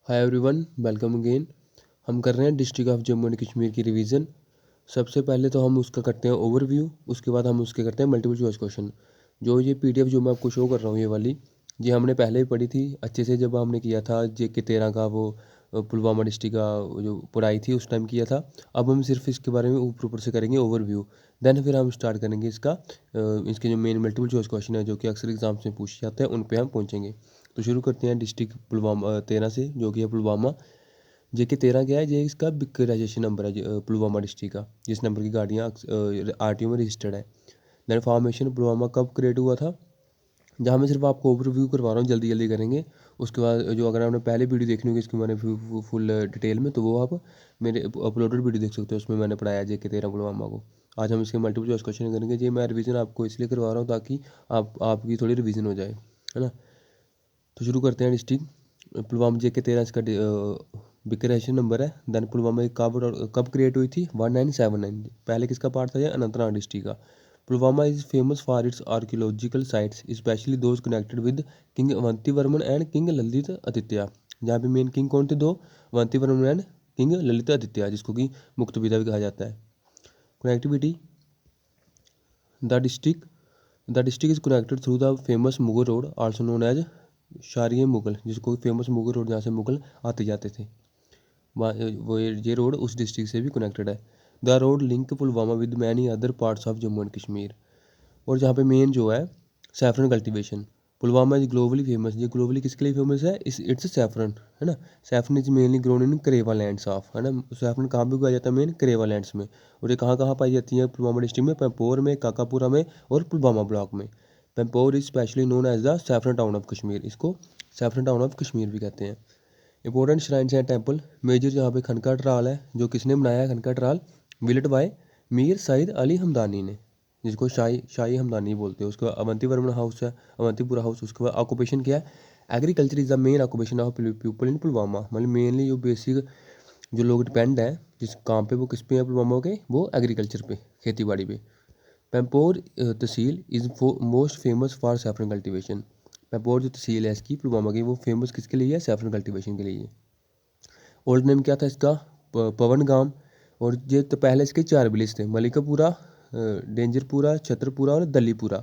Hi everyone, welcome again. हम कर रहे हैं district of Jammu and Kashmir की रिवीजन। सबसे पहले तो हम उसका करते हैं ओवरव्यू, उसके बाद हम उसके करते हैं मल्टीपल चॉइस क्वेश्चन। ये पीडीएफ जो मैं आपको शो कर रहा हूँ, ये वाली ये हमने पहले ही पढ़ी थी अच्छे से, जब हमने किया था JK 13 का वो पुलवामा डिस्ट्रिक्ट का जो पढ़ाई थी उस टाइम किया था। अब हम सिर्फ इसके बारे में ऊपर ऊपर से करेंगे ओवरव्यू। देन फिर हम स्टार्ट करेंगे इसके जो मेन मल्टीपल चॉइस क्वेश्चन है जो कि अक्सर एग्जाम्स में पूछे जाते हैं, उन पे हम पहुँचेंगे। तो शुरू करते हैं डिस्ट्रिक्ट पुलवामा 13 से, जो कि है पुलवामा। JK 13 क्या है? ये इसका बिक्कराइजेशन नंबर है पुलवामा डिस्ट्रिक्ट का, जिस नंबर की गाड़ियाँ RTO में रजिस्टर्ड है। देन फॉर्मेशन पुलवामा कब क्रिएट हुआ था, जहाँ मैं सिर्फ आपको ओवरव्यू करवा रहा हूँ, जल्दी जल्दी करेंगे। उसके बाद जो अगर आपने पहले वीडियो देखनी होगी इसकी मैंने फुल डिटेल में, तो वो आप मेरे अपलोडेड वीडियो देख सकते हो, उसमें मैंने पढ़ाया JK 13 पुलवामा को। आज हम इसके मल्टीपल चॉइस क्वेश्चन करेंगे। ये मैं रिवीजन आपको इसलिए करवा रहा हूँ ताकि आपकी थोड़ी रिवीजन हो जाए, है ना। तो शुरू करते हैं। डिस्ट्रिक्ट पुलवामा JK 13 इसका बिक्कराइजेशन नंबर है। देन पुलवामा कब क्रिएट हुई थी? 1979। पहले किसका पार्ट था? ये अनंतनाग डिस्ट्रिक्ट का। Pulwama is famous for its archaeological sites, specially those connected with king Avanti Varman and king Lalit Aditya. जहाँ पे मेन किंग कौन थे? दो, अवंती वर्मन एंड किंग ललित आदित्य, जिसको कि मुक्त पिता भी कहा जाता है। Connectivity, the district the district is connected through the famous Mughal road, also known as शारिय मुगल, जिसको फेमस मुगल रोड, जहाँ से मुगल आते जाते थे, वो ये रोड उस डिस्ट्रिक्ट से भी कनेक्टेड है। The road link Pulwama with many other parts of Jammu and Kashmir. और जहाँ पे मेन जो है saffron cultivation, Pulwama is globally famous. ये ग्लोबली किसके लिए फेमस है? इट्स सैफरन, है ना। Saffron is mainly grown in karewa lands of, है ना। सैफरन कहाँ पे उगाया जाता है? मेन करेवा लैंड्स में। और ये कहाँ कहाँ पाई जाती है पुलवामा डिस्ट्रिक्ट में? पैंपोर में, काकापुरा में और पुलवामा ब्लॉक में। Pampore is specially known as the saffron town of Kashmir, इसको सैफरन टाउन ऑफ कश्मीर भी कहते हैं। Important shrines and temple, major यहाँ पे खनका ट्राल है, जो किसने बनाया है खनका ट्राल? विलिट बाय मीर सईद अली हमदानी ने, जिसको शाही हमदानी बोलते हैं। उसके बाद अवंती वर्मन हाउस है, अवंतीपुरा हाउस। उसके बाद ऑक्यूपेशन क्या है? Agriculture is the main occupation of people in Pulwama. मतलब मेनली जो बेसिक जो लोग डिपेंड है जिस काम पे, वो किस पे है पुलवामा के? वो एग्रीकल्चर पे, खेती बाड़ी पे। Pampore tehsil is most famous for saffron cultivation. Pampore जो तहसील है इसकी पुलवामा की, वो फेमस किसके लिए है? सैफरन कल्टीवेशन के लिए। ओल्ड नेम क्या था इसका? पवन गाम। और ये तो पहले इसके 4 विलेज थे, मलिकापुरा, डेंजरपुरा, छत्रपुरा और दलीपुरा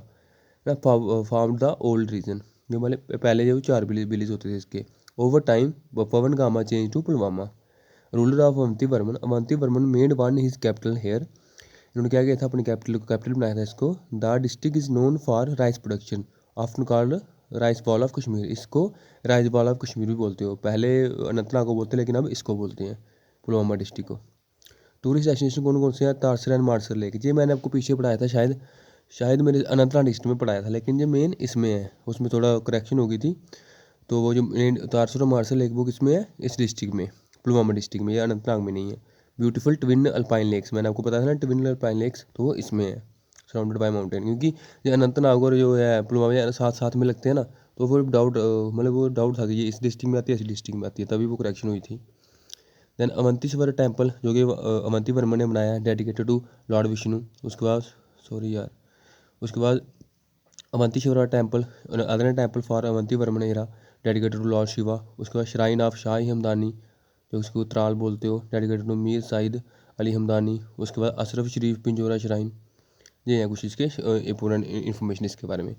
ना। फाउंड द ओल्ड रीजन, ये मतलब पहले जो 4 विलेज होते थे इसके। Over time Panwangam change to Pulwama. Ruler of Avanti Varman made one his capital here. इन्होंने क्या किया था? अपने कैपिटल बनाया था इसको। The district is known for rice production, often called rice bowl of Kashmir. इसको राइस बॉल ऑफ कश्मीर भी बोलते हो। पहले अनंतनाग को बोलते, लेकिन अब इसको बोलते हैं पुलवामा डिस्ट्रिक्ट को। टूरिस्ट डेस्टिनेशन कौन कौन से हैं? Tarsar and Mansar lake. ये मैंने आपको पीछे पढ़ाया था, शायद मेरे अनंतनाग डिस्ट्रिक्ट में पढ़ाया था, लेकिन ये मेन इसमें है, उसमें थोड़ा करेक्शन हो गई थी। तो वो जो मेन तारसर और मानसर लेक, वो किस में है? इस डिस्ट्रिक्ट में, पुलवामा डिस्ट्रिक्ट में। ये अनंतनाग में नहीं है। ब्यूटीफुल ट्विन अल्पाइन लेक्स, मैंने आपको बताया था ना, ट्विन अल्पाइन लेक्स, तो वो इसमें है, सराउंडेड बाय माउंटेन। क्योंकि ये अनंतनाग और जो है पुलवामा साथ साथ में लगते हैं ना, तो वो डाउट था कि ये इस डिस्ट्रिक्ट में आती है, इस डिस्ट्रिक्ट में आती है, तभी वो करेक्शन हुई थी। देन अवंतीश्वर टेम्पल, जो कि अवंती वर्मा ने बनाया है, डेडिकेटेड टू लॉर्ड विष्णु। उसके बाद उसके बाद Avantishwara temple, other temple for Avanti Varman era, dedicated to lord Shiva. उसके बाद श्राइन ऑफ शाही हमदानी, जो उसको त्राल बोलते हो, डेडिकेटेड टू मीर सईद अली हमदानी। उसके बाद अशरफ शरीफ पिंजोरा श्राइन। ये है कुछ इसके इंपॉर्टेंट इन्फॉर्मेशन इसके बारे में।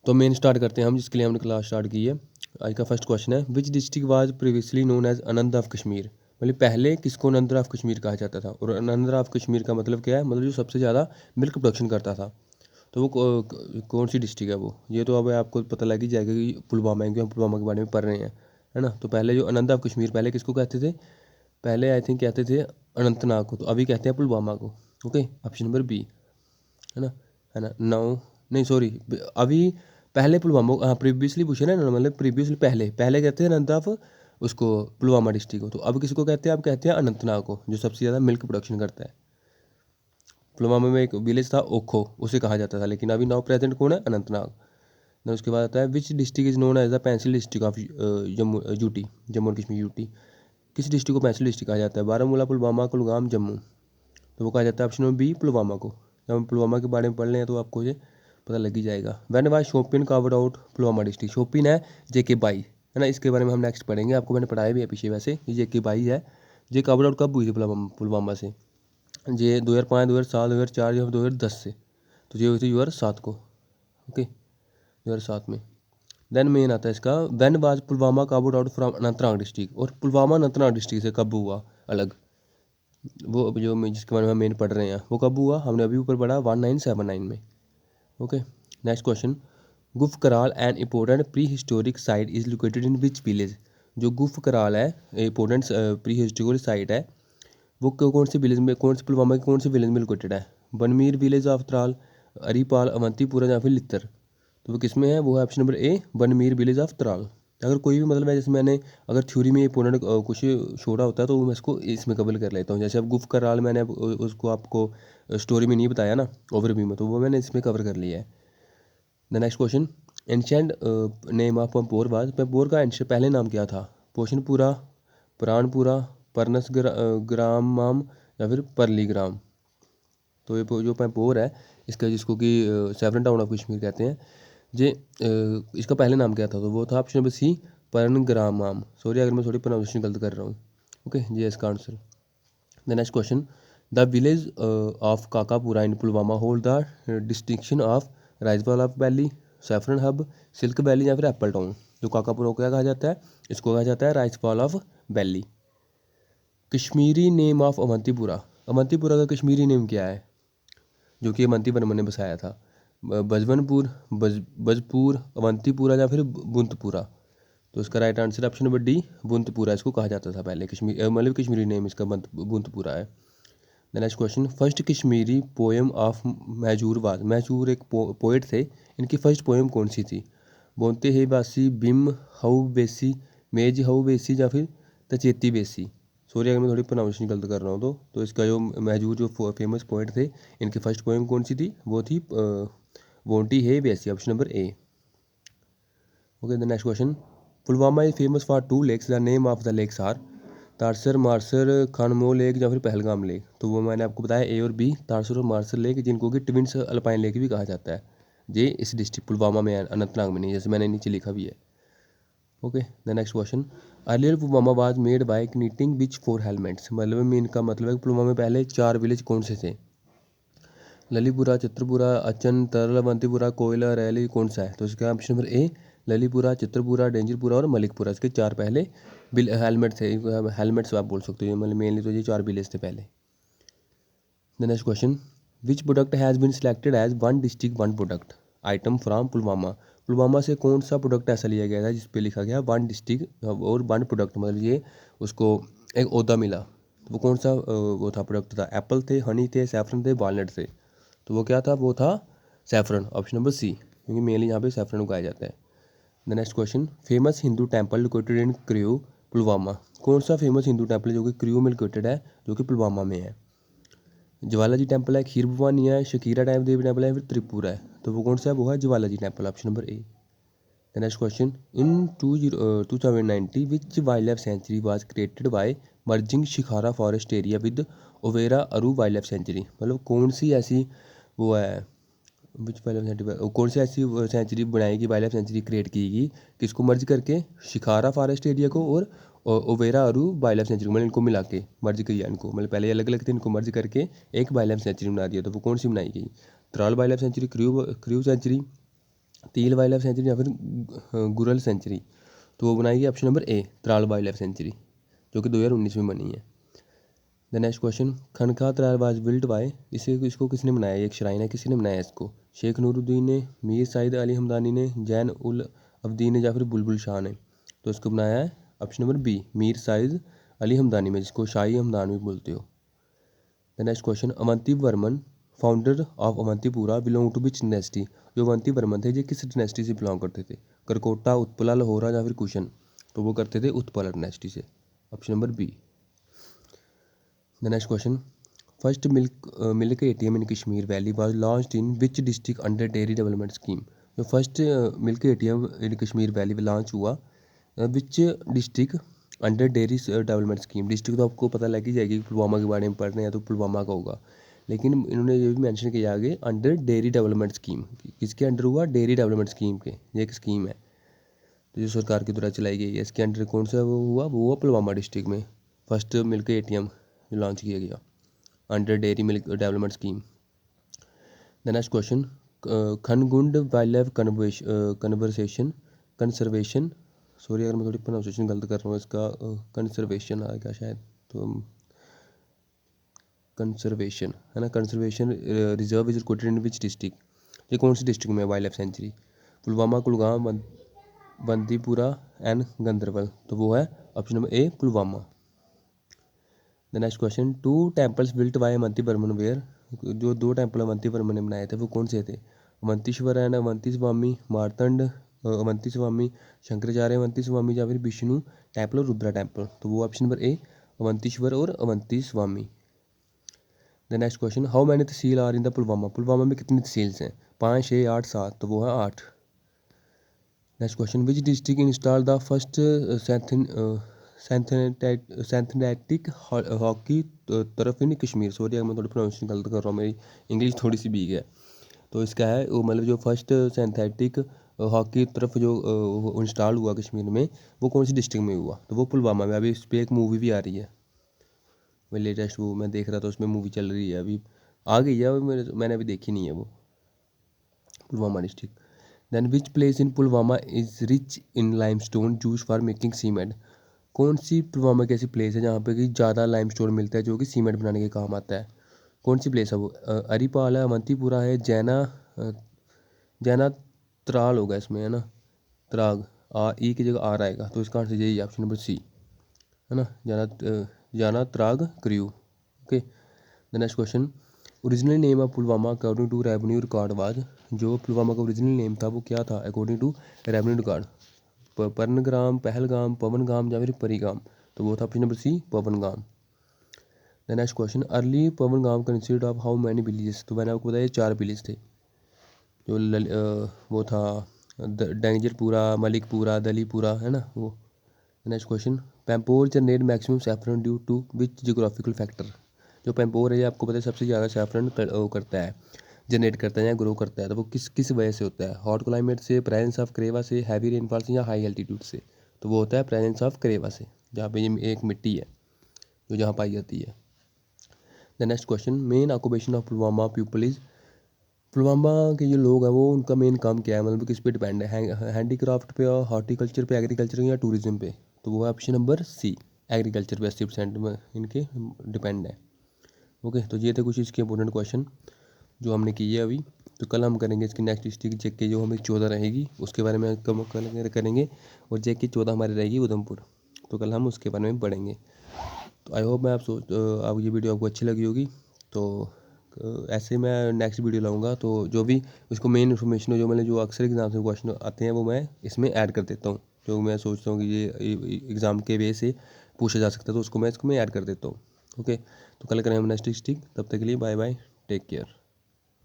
तो मेन स्टार्ट करते हैं हम, जिसके लिए हमने क्लास स्टार्ट की है। आज का फर्स्ट क्वेश्चन है, which district was previously known as Anand of Kashmir. मतलब पहले किसको आनंद ऑफ कश्मीर कहा जाता था? और आनंद ऑफ कश्मीर का मतलब क्या है? मतलब जो सबसे ज़्यादा मिल्क प्रोडक्शन करता था। तो वो कौन सी डिस्ट्रिक्ट है वो? ये तो अब आपको पता लग ही जाएगा कि पुलवामा है, क्योंकि हम पुलवामा के बारे में पढ़ रहे हैं, है ना। तो पहले जो आनंद ऑफ कश्मीर, पहले किसको कहते थे? पहले आई थिंक कहते थे अनंतनाग को, तो अभी कहते हैं पुलवामा को। ओके, ऑप्शन नंबर बी, है ना। नाउ, नहीं सॉरी, अभी पहले पुलवामा, हाँ प्रीवियसली पूछे ना, मतलब प्रीवियसली पहले पहले कहते हैं अनंत ऑफ उसको, पुलवामा डिस्ट्रिक्ट को। तो अब किसको कहते हैं? अब कहते हैं अनंतनाग को, जो सबसे ज़्यादा मिल्क प्रोडक्शन करता है। पुलवामा में एक विलेज था ओखो, उसे कहा जाता था, लेकिन अभी नाउ प्रेजेंट कौन है? अनंतनाग। ना उसके बाद आता है, which district is known as the pencil district of Jammu and Kashmir UT. किस डिस्ट्रिक्ट को पेंसिल डिस्ट्रिक्ट कहा जाता है? बारामूला, पुलवामा, कुलगाम, जम्मू। तो वो कहा जाता है ऑप्शन नंबर बी, पुलवामा को। जब हम पुलवामा के बारे में पढ़ रहे हैं तो आपको ये पता लग ही जाएगा। When was Shopian carved out Pulwama district. Shopian है JK 22, है ना, इसके बारे में हम नेक्स्ट पढ़ेंगे। आपको मैंने पढ़ाया भी है पीछे वैसे। ये JK-22 है। ये काबुल आउट कब हुई थी पुलवामा से? ये 2005, 2007, 2004 या 2010 से। तो ये हुई थी 2007 को। ओके, 2007 में। देन मेन आता है इसका, when was Pulwama Kabul out from Anantnag district. और पुलवामा अनंतनाग डिस्ट्रिक्ट से कब हुआ अलग? वो अभी जो जिसके बारे में हम मेन पढ़ रहे हैं वो कब हुआ? हमने अभी ऊपर पढ़ा 1979 में। Okay, next question. Gufkral an important pre historic site is located in which village. जो गुफ कराल है इंपॉर्टेंट प्री हिस्टोरिक साइट है, वो कौन से विलेज में, कौन से पुलवामा के कौन से विलेज में लोकेटेड है? बनमीर विलेज ऑफ त्राल, अरीपाल, अवंतीपुरा या फिर लित्तर। तो वो किस में है? वो है option number A, Banmir village of Tral. अगर कोई भी मतलब है, जैसे मैंने अगर थ्योरी में इंपॉर्टेंट कुछ छोड़ा होता है तो मैं इसको इसमें कवर कर लेता हूँ। जैसे अब गुफ कराल मैंने उसको आपको स्टोरी में नहीं बताया ना, ओवरव्यू में, तो वो मैंने इसमें कवर कर लिया है। The next question. Ancient name of Pampore was. Pampore का एंशिएंट पहले नाम क्या था? पोषणपुरा, प्राणपुरा, परनस ग्रामम या फिर परलीग्राम। तो ये जो पंपोर है इसका, जिसको कि सेवरन टाउन ऑफ कश्मीर कहते हैं, ये इसका पहले नाम क्या था? तो वो था ऑप्शन नंबर सी, परनग्रामम। सॉरी अगर मैं थोड़ी प्रोनाउंसिएशन गलत कर रहा हूँ। ओके, ये इसका answer. The next question. The village of Kakapora in Pulwama hold the distinction of rice bowl of valley, saffron hub, silk valley या फिर एप्पल टाउन। जो काकापुरा को क्या कहा जाता है? इसको कहा जाता है rice bowl of valley. Kashmiri name of Avantipura. Avantipura का कश्मीरी नेम क्या है जो कि अवंती वर्मन ने बसाया था? बजवनपुर, बजपुर, अवंतीपुरा या फिर बुंतपुरा। तो इसका right answer option number D, Buntpura इसको कहा जाता था पहले। कश्मीर मतलब कश्मीरी नेम इसका बुंतपुरा है। The next question. First Kashmiri poem of Mahjoor was. Mahjoor एक पोएट थे, इनकी फर्स्ट पोएम कौन सी थी? बोनते हे बासी, बिम हाउ बेसी, मेज हाउ बेसी या फिर तचेती बेसी। सॉरी अगर मैं थोड़ी प्रोनाउंसिएशन गलत कर रहा हूँ तो इसका जो महजूर जो फेमस पोएट थे, इनकी फर्स्ट पोएम कौन सी थी? वो थी बोनती हे बेसी, option number A. Okay, the next question. Pulwama is famous for two lakes, the name of the lakes are. Tarsar, Marsar, Khanmo lake या फिर पहलगाम लेक। तो वो मैंने आपको बताया ए और बी, तारसर और मारसर लेक, जिनको कि ट्विंस अल्पाइन लेक भी कहा जाता है। ये इस डिस्ट्रिक्ट पुलवामा में है, अनंतनाग में नहीं, जैसे मैंने नीचे लिखा भी है। Okay, the next question. Earlier Pulwama was made by connecting which 4 helmets. मतलब में इनका मतलब है कि पुलवामा में पहले 4 विलेज कौन से थे? ललीपुरा, चित्रपुरा, अचन, तरल, अवंतीपुरा, कोयला, रैली, कौन सा है? तो इसका ऑप्शन नंबर ए, ललीपुरा, चित्रपुरा, डेंजरपुरा और मलिकपुरा। इसके 4 पहले हेलमेट थे, हेलमेट्स आप बोल सकते हो। मतलब मेनली तो ये 4 विलेज थे पहले। The next question. Which product has been selected as one district one product item from Pulwama. Pulwama से कौन सा प्रोडक्ट ऐसा लिया गया था जिस पे लिखा गया वन डिस्ट्रिक्ट और वन प्रोडक्ट, मतलब ये उसको एक ओहदा मिला। तो वो कौन सा वो था प्रोडक्ट था? एप्पल थे, हनी थे, सैफरन थे, वालनट थे। तो वो क्या था? वो था सैफरन, ऑप्शन नंबर सी, क्योंकि मेनली यहाँ पे सैफरन उगाया जाता है। The next question. Famous Hindu temple located in Kriyo Pulwama. कौन सा फेमस हिंदू टेम्पल है जो कि क्रियो में लोकेटेड है, जो कि पुलवामा में है? ज्वाला जी टेम्पल है, खीर भवानी है, शकीरा देवी टेम्पल है, फिर त्रिपुरा है। तो वो कौन सा है? वो है Jwala ji temple, option number A. The next question. In 2090 which wildlife sanctuary was created by merging Shikara forest area with Overa Aru wildlife century. मतलब कौन सी ऐसी वो है, विच वाइल्ड लाइफ सेंचुरी, कौन सी ऐसी सेंचुरी बनाएगी, वाइल्ड लाइफ सेंचुरी क्रिएट कीगी किसको मर्ज करके? शिखारा फॉरेस्ट एरिया को और Overa Aru wildlife century, मतलब इनको मिला के मर्ज किया इनको। मतलब पहले अलग अलग थे, इनको मर्ज करके एक वाइल्ड लाइफ सेंचुरी बना दिया। तो वो कौन सी बनाई गई? Tral wildlife sanctuary, Khrew sanctuary, तील वाइल्ड लाइफ सेंचुरी या फिर गुरल सेंचुरी। तो वो बनाई गई option number A, Tral wildlife sanctuary, जो कि 2019 में बनी है। The next question. Khanqah Tral was built by. इसको किसने बनाया? एक श्राइन है, किसने बनाया इसको? शेख नूरुद्दीन ने, मीर साइद अली हमदानी ने, जैन उल अब्दीन ने या फिर बुलबुल शाह ने। तो इसको बनाया है option number B, Mir Saiyid Ali Hamadani में, जिसको शाही हमदान भी बोलते हो। The next question. Avanti Varman founder of Avantipura belong to which dynasty. जो अवंती वर्मन थे ये किस डिनेस्टी से बिलोंग करते थे? करकोटा, उत्पला, लाहौरा या फिर कुशन। तो वो करते थे उत्पला डिनेस्टी से, option number B. The next question. First milk ATM in Kashmir valley was launched in which district under dairy development scheme. जो first milk ATM in Kashmir valley में लॉन्च हुआ which district under dairy development scheme. District तो आपको पता लग ही जाएगी, पुलवामा के बारे में पढ़ रहे हैं तो पुलवामा का होगा, लेकिन इन्होंने ये भी मेंशन किया आगे अंडर डेयरी डेवलपमेंट स्कीम। किसके अंडर हुआ? डेयरी डेवलपमेंट स्कीम के, ये एक स्कीम है। तो जो सरकार के द्वारा चलाई गई है, इसके अंडर कौन सा वो हुआ पुलवामा डिस्ट्रिक्ट में फर्स्ट मिल्क ATM जो लॉन्च किया गया under dairy milk development scheme. The next question, Khangund wildlife conservation sorry अगर मैं थोड़ी प्रोनाउंसिएशन गलत कर रहा हूँ इसका, कंजर्वेशन आएगा शायद, तो कंजर्वेशन है ना, conservation reserve is located in which district, ये कौन सी डिस्ट्रिक्ट में है wildlife sanctuary? Pulwama, Kulgam, Bandipora and Ganderbal, तो वो है option number A Pulwama. The next question, 2 temples built by Avanti Varman were, जो 2 टेम्पल अवंती वर्मन ने बनाए थे वो कौन से थे? अवंतीश्वर एंड अवंती स्वामी, मार्तंड अवंती स्वामी, शंकराचार्य अवंती स्वामी, या फिर विष्णु टेम्पल और रुद्रा टेम्पल, तो वो ऑप्शन नंबर ए अवंतीश्वर और Avanti Swami. The next question, how many tehsil are in the Pulwama, Pulwama में कितनी तहसील्स हैं? 5, 6, 8, 7, तो वो है 8। Next question, which district install the first synthetic hockey तरफ इन कश्मीर, सॉरी अगर मैं थोड़ी प्रोनाउंसिएशन गलत कर रहा हूँ, मेरी इंग्लिश थोड़ी सी वीक है, तो इसका है वो मतलब जो फर्स्ट सिंथेटिक हॉकी तरफ जो इंस्टॉल हुआ कश्मीर में वो कौन सी डिस्ट्रिक्ट में हुआ? तो वो पुलवामा में। अभी इस पर एक मूवी भी आ रही है, मैं लेटेस्ट वो मैं देख रहा था, उसमें मूवी चल रही है, अभी आ गई है, मैंने अभी देखी नहीं है वो, Pulwama district. Then which place in Pulwama is rich in limestone use for making cement, कौन सी पुलवामा की ऐसी प्लेस है जहाँ पे कि ज़्यादा लाइमस्टोन मिलता है जो कि सीमेंट बनाने के काम आता है? कौन सी प्लेस है वो? अरीपाल है, अवंतीपुरा है, जैना त्राल होगा इसमें, है ना, त्राग, ई की जगह आर आएगा, तो इसका आंसर यही है ऑप्शन नंबर सी, है ना, जाना त्राग क्रियू। Okay, the next question, original name of Pulwama according to revenue record was, जो पुलवामा का ओरिजिनल नेम था वो क्या था according to revenue record? Parangram, Pahalgam, Pawangam, या फिर परिगाम, तो वो था option number C Pawangam. The next question, early Pawangam consist of how many villages, तो मैंने आपको बताया 4 विलेज थे, जो वो था डेंजरपुरा, मलिकपुरा, दलीपुरा, है ना वो। Next question, Pampore generate maximum saffron due to which geographical factor, जो पैम्पोर है ये आपको पता है सबसे ज़्यादा सैफरन करता है, जनरेट करता है या ग्रो करता है, तो वो किस किस वजह से होता है? हॉट क्लाइमेट से, प्रेजेंस ऑफ करेवा से, हैवी रेनफॉल से, या हाई एल्टीट्यूड से, तो वो होता है प्रेजेंस ऑफ करेवा से, जहाँ पे ये एक मिट्टी है जो जहाँ पाई जाती है। The next question, main occupation of Pulwama people is, Pulwama के जो लोग हैं वो उनका मेन काम क्या है, मतलब किस पे डिपेंड है? हैंडीक्राफ्ट पे, और हॉर्टिकल्चर पे, एग्रीकल्चर या टूरिज्म पे, तो वो है ऑप्शन नंबर सी एग्रीकल्चर पे 80% में इनके डिपेंड है। ओके, तो ये थे कुछ इसके इंपॉर्टेंट क्वेश्चन जो हमने किए अभी, तो कल हम करेंगे इसकी नेक्स्ट डिस्ट्रिक्ट जेके जो हमें 14 रहेगी उसके बारे में कल करेंगे, और जेके 14 हमारी रहेगी उधमपुर, तो कल हम उसके बारे में पढ़ेंगे। तो आई होप मैं आप ये वीडियो आपको अच्छी लगी होगी, तो ऐसे मैं नेक्स्ट वीडियो लाऊंगा, तो जो भी उसको मेन इन्फॉर्मेशन जो मैंने जो अक्सर एग्जाम से क्वेश्चन आते हैं वो मैं इसमें ऐड कर देता हूँ, जो मैं सोचता हूँ कि ये एग्ज़ाम के वे से पूछा जा सकता है, तो उसको मैं इसको मैं ऐड कर देता हूँ। ओके, तो कल करें हम नेक्स्ट डिस्ट्रिक्ट, तब तक के लिए बाय बाय, टेक केयर।